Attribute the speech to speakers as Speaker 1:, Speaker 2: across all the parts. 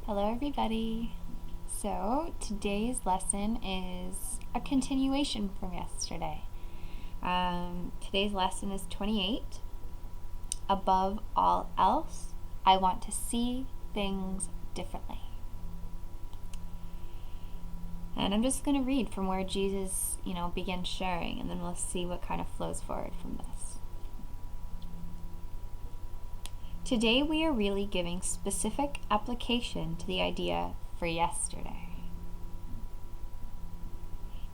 Speaker 1: Hello everybody. So today's lesson is a continuation from yesterday. Today's lesson is 28. Above all else, I want to see things differently. And I'm just going to read from where Jesus, begins sharing, and then we'll see what kind of flows forward from this. Today we are really giving specific application to the idea for yesterday.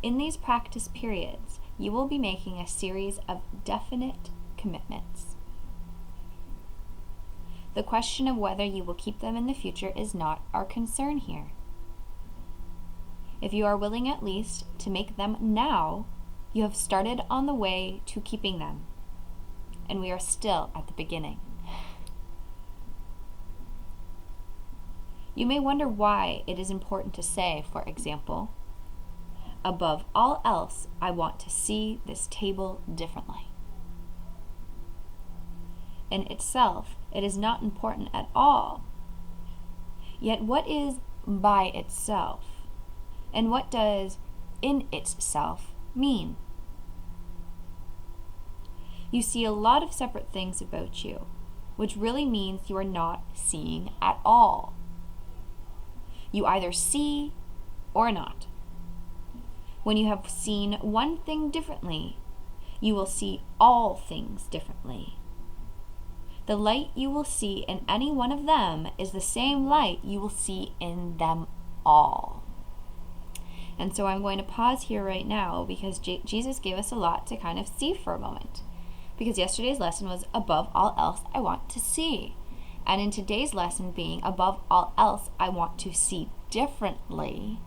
Speaker 1: In these practice periods, you will be making a series of definite commitments. The question of whether you will keep them in the future is not our concern here. If you are willing at least to make them now, you have started on the way to keeping them, and we are still at the beginning. You may wonder why it is important to say, for example, above all else, I want to see this table differently. In itself, it is not important at all. Yet what is by itself? And what does in itself mean? You see a lot of separate things about you, which really means you are not seeing at all. You either see or not. When you have seen one thing differently, you will see all things differently. The light you will see in any one of them is the same light you will see in them all. And so I'm going to pause here right now because Jesus gave us a lot to kind of see for a moment. Because yesterday's lesson was above all else I want to see. And in today's lesson being above all else I want to see differently,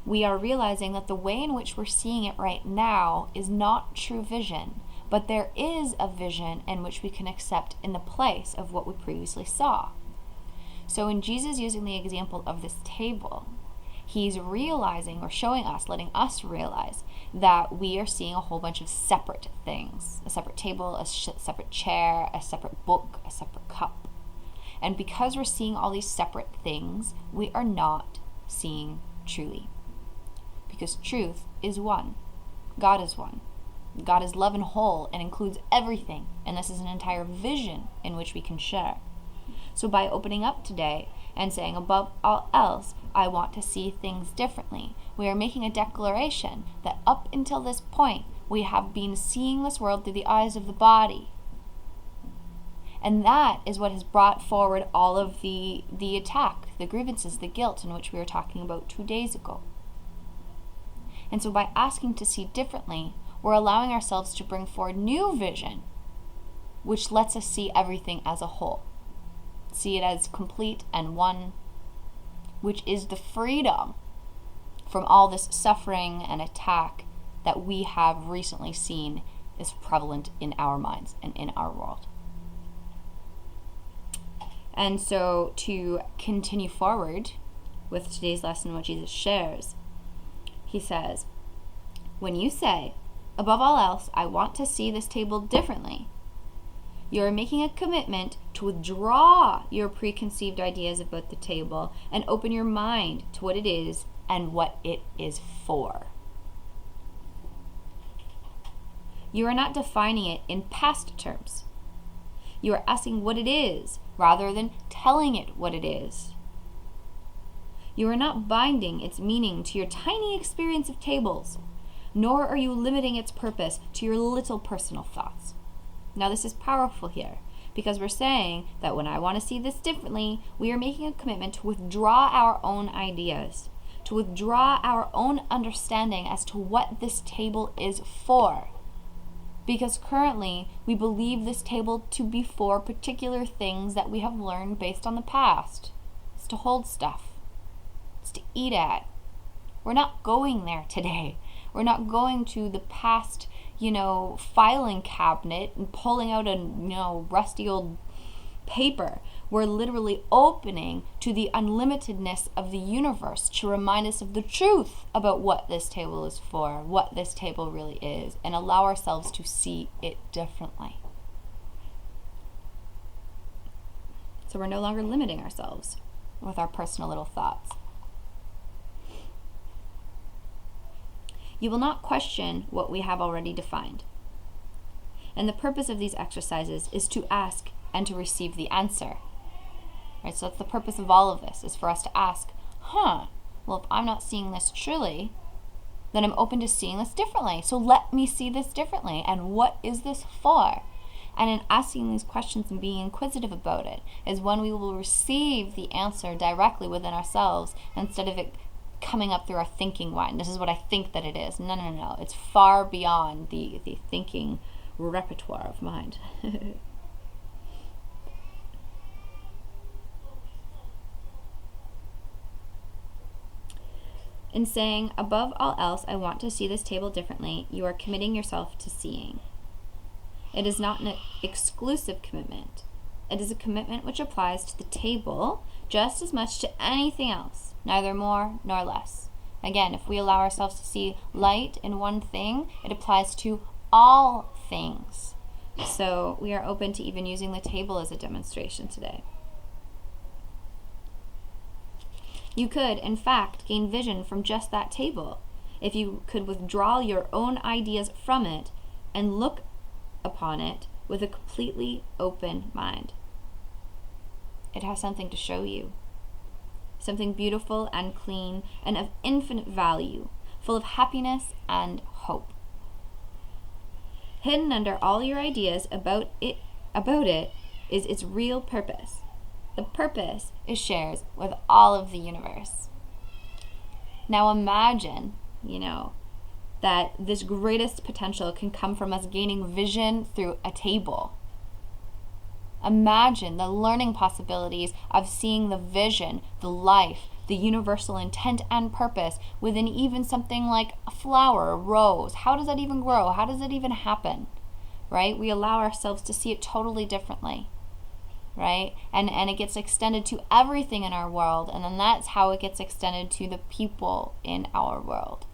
Speaker 1: we are realizing that the way in which we're seeing it right now is not true vision, but there is a vision in which we can accept in the place of what we previously saw. So in Jesus using the example of this table, he's realizing or showing us, letting us realize that we are seeing a whole bunch of separate things. A separate table, a separate chair, a separate book, a separate cup. And because we're seeing all these separate things, we are not seeing truly. Because truth is one. God is one. God is love and whole and includes everything. And this is an entire vision in which we can share. So by opening up today and saying above all else, I want to see things differently, we are making a declaration that up until this point, we have been seeing this world through the eyes of the body. And that is what has brought forward all of the attack, the grievances, the guilt in which we were talking about 2 days ago. And so by asking to see differently, we're allowing ourselves to bring forward new vision, which lets us see everything as a whole. See it as complete and one, which is the freedom from all this suffering and attack that we have recently seen is prevalent in our minds and in our world. And so to continue forward with today's lesson, what Jesus shares, he says, when you say, above all else, I want to see this table differently, you are making a commitment to withdraw your preconceived ideas about the table and open your mind to what it is and what it is for. You are not defining it in past terms. You are asking what it is rather than telling it what it is. You are not binding its meaning to your tiny experience of tables, nor are you limiting its purpose to your little personal thoughts. Now this is powerful here, because we're saying that when I want to see this differently, we are making a commitment to withdraw our own ideas, to withdraw our own understanding as to what this table is for. Because currently, we believe this table to be for particular things that we have learned based on the past. It's to hold stuff. It's to eat at. We're not going there today. We're not going to the past, filing cabinet and pulling out a, rusty old paper. We're literally opening to the unlimitedness of the universe to remind us of the truth about what this table is for, what this table really is, and allow ourselves to see it differently. So we're no longer limiting ourselves. with our personal little thoughts. You will not question what we have already defined. And the purpose of these exercises is to ask and to receive the answer. Right? So that's the purpose of all of this, is for us to ask, well, if I'm not seeing this truly, then I'm open to seeing this differently. So let me see this differently. And what is this for? And in asking these questions and being inquisitive about it is when we will receive the answer directly within ourselves instead of it coming up through our thinking mind. This is what I think that it is. No. It's far beyond the thinking repertoire of mind. In saying, above all else, I want to see this table differently, you are committing yourself to seeing. It is not an exclusive commitment. It is a commitment which applies to the table just as much to anything else, neither more nor less. Again, if we allow ourselves to see light in one thing, it applies to all things. So we are open to even using the table as a demonstration today. You could, in fact, gain vision from just that table if you could withdraw your own ideas from it and look upon it with a completely open mind. It has something to show you, something beautiful and clean and of infinite value, full of happiness and hope. Hidden under all your ideas about it is its real purpose. The purpose it shares with all of the universe. Now imagine, that this greatest potential can come from us gaining vision through a table. Imagine the learning possibilities of seeing the vision, the life, the universal intent and purpose within even something like a flower, a rose. How does that even grow? How does it even happen? Right? We allow ourselves to see it totally differently. Right? And it gets extended to everything in our world, and then that's how it gets extended to the people in our world.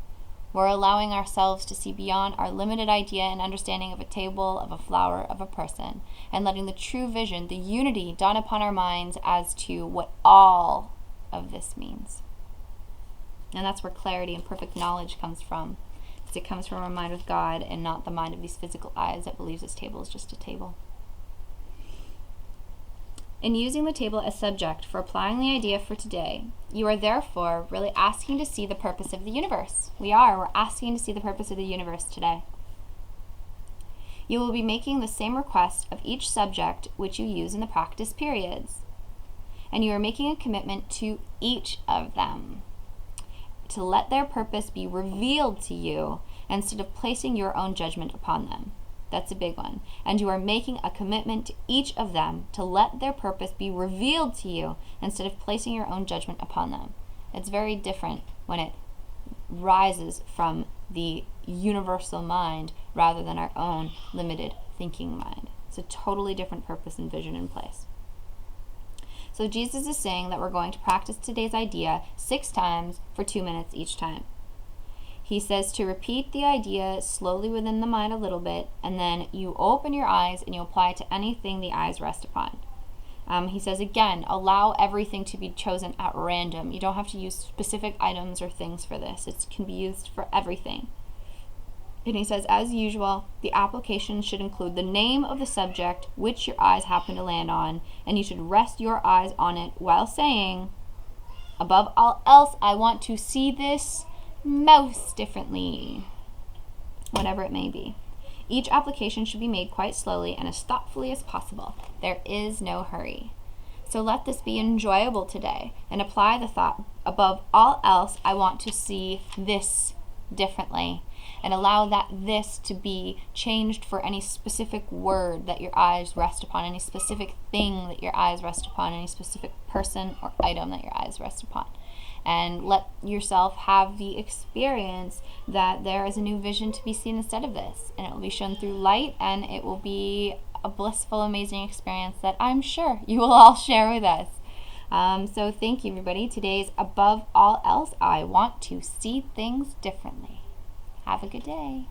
Speaker 1: We're allowing ourselves to see beyond our limited idea and understanding of a table, of a flower, of a person, and letting the true vision, the unity, dawn upon our minds as to what all of this means. And that's where clarity and perfect knowledge comes from. Because it comes from our mind with God and not the mind of these physical eyes that believes this table is just a table. In using the table as subject for applying the idea for today, you are therefore really asking to see the purpose of the universe. We're asking to see the purpose of the universe today. You will be making the same request of each subject which you use in the practice periods. And you are making a commitment to each of them, to let their purpose be revealed to you instead of placing your own judgment upon them. That's a big one. And you are making a commitment to each of them to let their purpose be revealed to you instead of placing your own judgment upon them. It's very different when it rises from the universal mind rather than our own limited thinking mind. It's a totally different purpose and vision in place. So Jesus is saying that we're going to practice today's idea 6 times for 2 minutes each time. He says to repeat the idea slowly within the mind a little bit, and then you open your eyes and you apply it to anything the eyes rest upon. He says again, allow everything to be chosen at random. You don't have to use specific items or things for this. It can be used for everything. And he says, as usual, the application should include the name of the subject which your eyes happen to land on, and you should rest your eyes on it while saying, above all else, I want to see this mouse differently, whatever it may be. Each application should be made quite slowly and as thoughtfully as possible. There is no hurry. So let this be enjoyable today and apply the thought, above all else, I want to see this differently, and allow that this to be changed for any specific word that your eyes rest upon, any specific thing that your eyes rest upon, any specific person or item that your eyes rest upon. And let yourself have the experience that there is a new vision to be seen instead of this. And it will be shown through light, and it will be a blissful, amazing experience that I'm sure you will all share with us. So thank you, everybody. Today's above all else, I want to see things differently. Have a good day.